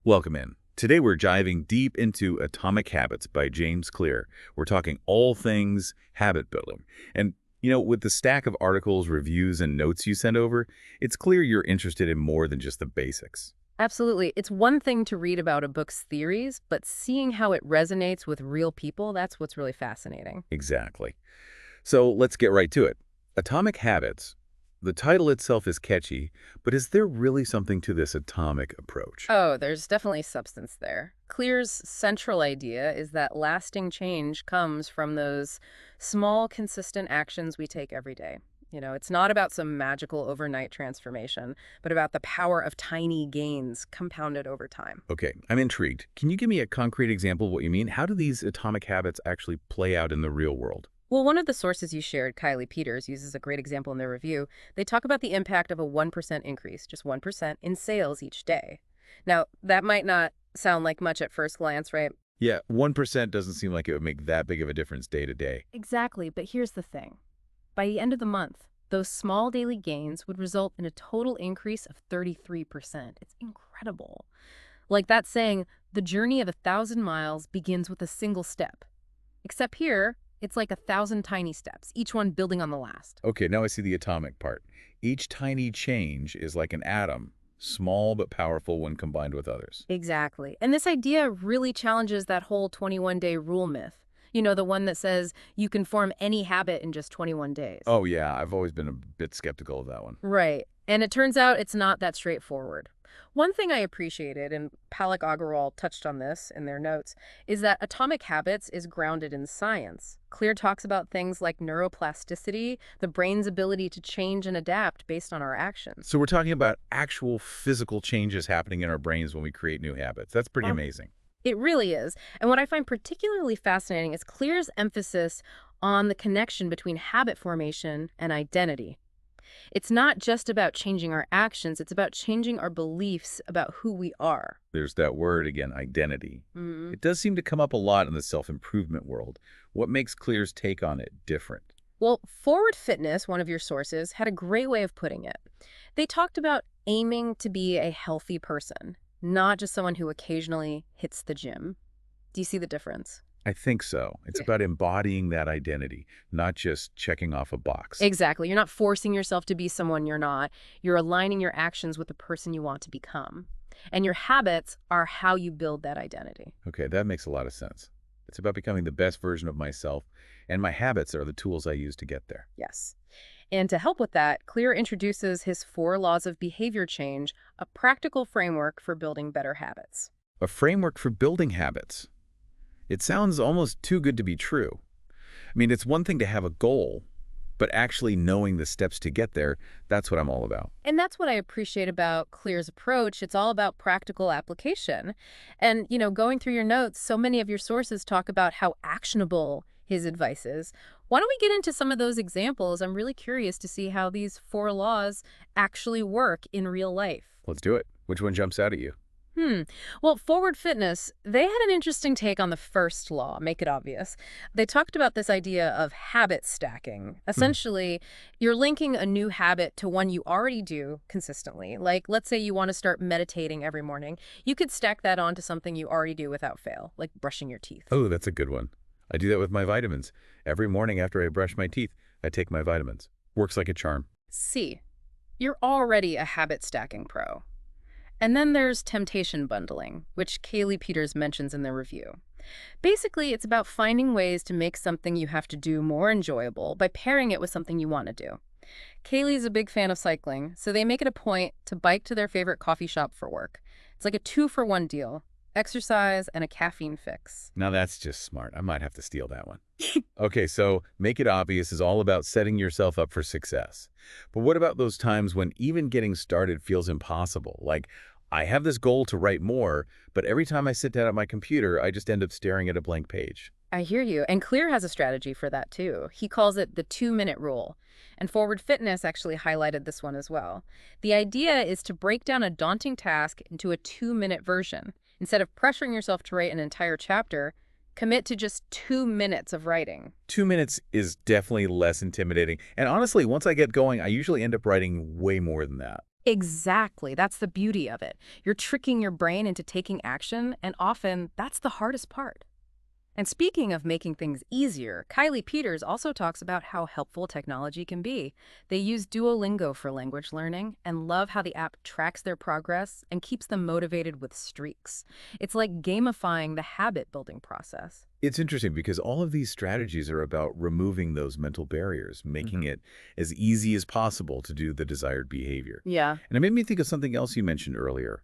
Welcome in. Today we're diving deep into Atomic Habits by James Clear. We're talking all things habit building. And, with the stack of articles, reviews, and notes you sent over, it's clear you're interested in more than just the basics. Absolutely. It's one thing to read about a book's theories, but seeing how it resonates with real people, that's what's really fascinating. Exactly. So let's get right to it. Atomic Habits. The title itself is catchy, but is there really something to this atomic approach? Oh, there's definitely substance there. Clear's central idea is that lasting change comes from those small, consistent actions we take every day. It's not about some magical overnight transformation, but about the power of tiny gains compounded over time. Okay, I'm intrigued. Can you give me a concrete example of what you mean? How do these atomic habits actually play out in the real world? Well, one of the sources you shared, Kylie Peters, uses a great example in their review. They talk about the impact of a 1% increase, just 1%, in sales each day. Now, that might not sound like much at first glance, right? Yeah, 1% doesn't seem like it would make that big of a difference day to day. Exactly, but here's the thing. By the end of the month, those small daily gains would result in a total increase of 33%. It's incredible. Like that saying, the journey of 1,000 miles begins with a single step. Except here, it's like 1,000 tiny steps, each one building on the last. Okay, now I see the atomic part. Each tiny change is like an atom, small but powerful when combined with others. Exactly. And this idea really challenges that whole 21-day rule myth. The one that says you can form any habit in just 21 days. Oh yeah, I've always been a bit skeptical of that one. Right. And it turns out it's not that straightforward. One thing I appreciated, and Palak Agarwal touched on this in their notes, is that Atomic Habits is grounded in science. Clear talks about things like neuroplasticity, the brain's ability to change and adapt based on our actions. So we're talking about actual physical changes happening in our brains when we create new habits. That's pretty Um, amazing. It really is. And what I find particularly fascinating is Clear's emphasis on the connection between habit formation and identity. It's not just about changing our actions, it's about changing our beliefs about who we are. There's that word again, identity. Mhm. It does seem to come up a lot in the self-improvement world. What makes Clear's take on it different? Well, Forward Fitness, one of your sources, had a great way of putting it. They talked about aiming to be a healthy person, not just someone who occasionally hits the gym. Do you see the difference? I think so. It's Yeah. about embodying that identity, not just checking off a box. Exactly. You're not forcing yourself to be someone you're not. You're aligning your actions with the person you want to become. And your habits are how you build that identity. Okay, that makes a lot of sense. It's about becoming the best version of myself, and my habits are the tools I use to get there. Yes. And to help with that, Clear introduces his 4 laws of behavior change, a practical framework for building better habits. A framework for building habits. It sounds almost too good to be true. I mean, it's one thing to have a goal, but actually knowing the steps to get there, that's what I'm all about. And that's what I appreciate about Clear's approach. It's all about practical application. And, going through your notes, so many of your sources talk about how actionable his advice is. Why don't we get into some of those examples? I'm really curious to see how these 4 laws actually work in real life. Let's do it. Which one jumps out at you? Hmm. Well, Forward Fitness, they had an interesting take on the first law, make it obvious. They talked about this idea of habit stacking. Mhm. Essentially, you're linking a new habit to one you already do consistently. Like, let's say you want to start meditating every morning. You could stack that onto something you already do without fail, like brushing your teeth. Oh, that's a good one. I do that with my vitamins. Every morning after I brush my teeth, I take my vitamins. Works like a charm. C, you're already a habit stacking pro. And then there's temptation bundling, which Kaylee Peters mentions in their review. Basically, it's about finding ways to make something you have to do more enjoyable by pairing it with something you want to do. Kaylee's a big fan of cycling, so they make it a point to bike to their favorite coffee shop for work. It's like a 2-for-1 deal, exercise and a caffeine fix. Now that's just smart. I might have to steal that one. Okay, so make it obvious is all about setting yourself up for success. But what about those times when even getting started feels impossible? Like, I have this goal to write more, but every time I sit down at my computer, I just end up staring at a blank page. I hear you. And Clear has a strategy for that too. He calls it the 2-minute rule. And Forward Fitness actually highlighted this one as well. The idea is to break down a daunting task into a 2-minute version. Instead of pressuring yourself to write an entire chapter, commit to just 2 minutes of writing. 2 minutes is definitely less intimidating. And honestly, once I get going, I usually end up writing way more than that. Exactly. That's the beauty of it. You're tricking your brain into taking action, and often that's the hardest part. And speaking of making things easier, Kylie Peters also talks about how helpful technology can be. They use Duolingo for language learning and love how the app tracks their progress and keeps them motivated with streaks. It's like gamifying the habit building process. It's interesting because all of these strategies are about removing those mental barriers, making Hmm. it as easy as possible to do the desired behavior. Yeah. And it made me think of something else you mentioned earlier,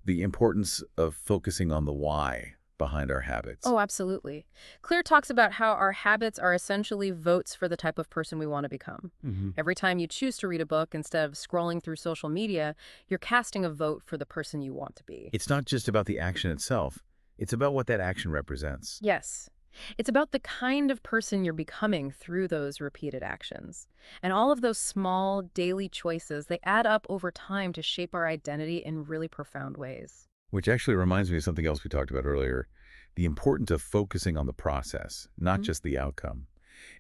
the importance of focusing on the why behind our habits. Oh, absolutely. Clear talks about how our habits are essentially votes for the type of person we want to become. Hmm. Every time you choose to read a book instead of scrolling through social media, you're casting a vote for the person you want to be. It's not just about the action itself, it's about what that action represents. Yes. It's about the kind of person you're becoming through those repeated actions. And all of those small daily choices, they add up over time to shape our identity in really profound ways. Which actually reminds me of something else we talked about earlier, the importance of focusing on the process, not Mhm. just the outcome.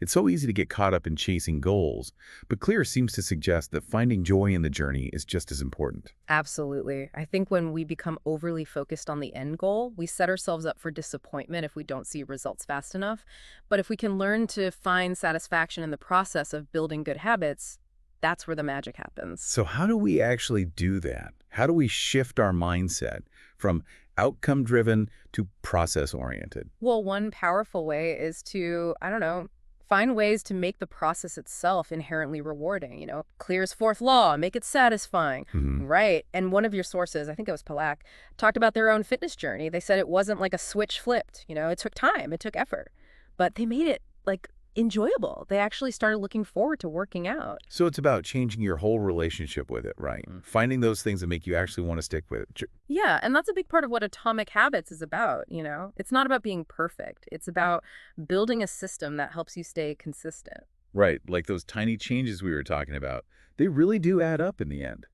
It's so easy to get caught up in chasing goals, but Clear seems to suggest that finding joy in the journey is just as important. Absolutely. I think when we become overly focused on the end goal, we set ourselves up for disappointment if we don't see results fast enough. But if we can learn to find satisfaction in the process of building good habits, that's where the magic happens. So how do we actually do that? How do we shift our mindset from outcome-driven to process-oriented? Well, one powerful way is to, I don't know, find ways to make the process itself inherently rewarding. Clear's fourth law, make it satisfying. Hmm. Right. And one of your sources, I think it was Palak, talked about their own fitness journey. They said it wasn't like a switch flipped. It took time, it took effort, but they made it like enjoyable. They actually started looking forward to working out. So it's about changing your whole relationship with it, right? Finding those things that make you actually want to stick with it. Yeah, and that's a big part of what Atomic Habits is about. It's not about being perfect. It's about building a system that helps you stay consistent. Right, like those tiny changes we were talking about. They really do add up in the end.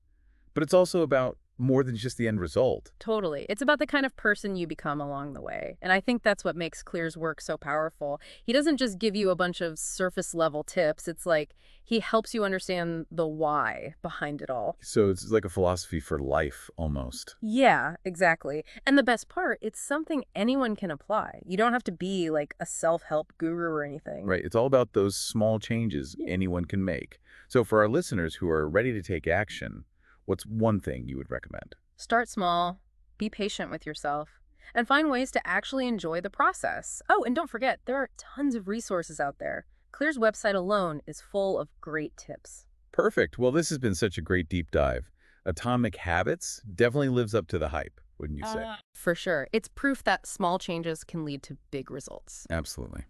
But it's also about more than just the end result. Totally. It's about the kind of person you become along the way. And I think that's what makes Clear's work so powerful. He doesn't just give you a bunch of surface level tips. It's like he helps you understand the why behind it all. So it's like a philosophy for life, almost. Yeah, exactly. And the best part, it's something anyone can apply. You don't have to be like a self-help guru or anything. Right, it's all about those small changes Yeah. anyone can make. So for our listeners who are ready to take action, what's one thing you would recommend? Start small, be patient with yourself, and find ways to actually enjoy the process. Oh, and don't forget, there are tons of resources out there. Clear's website alone is full of great tips. Perfect. Well, this has been such a great deep dive. Atomic Habits definitely lives up to the hype, wouldn't you say? For sure. It's proof that small changes can lead to big results. Absolutely.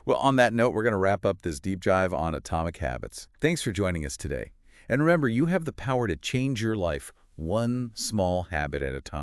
Well, on that note, we're going to wrap up this deep dive on Atomic Habits. Thanks for joining us today. And remember, you have the power to change your life one small habit at a time.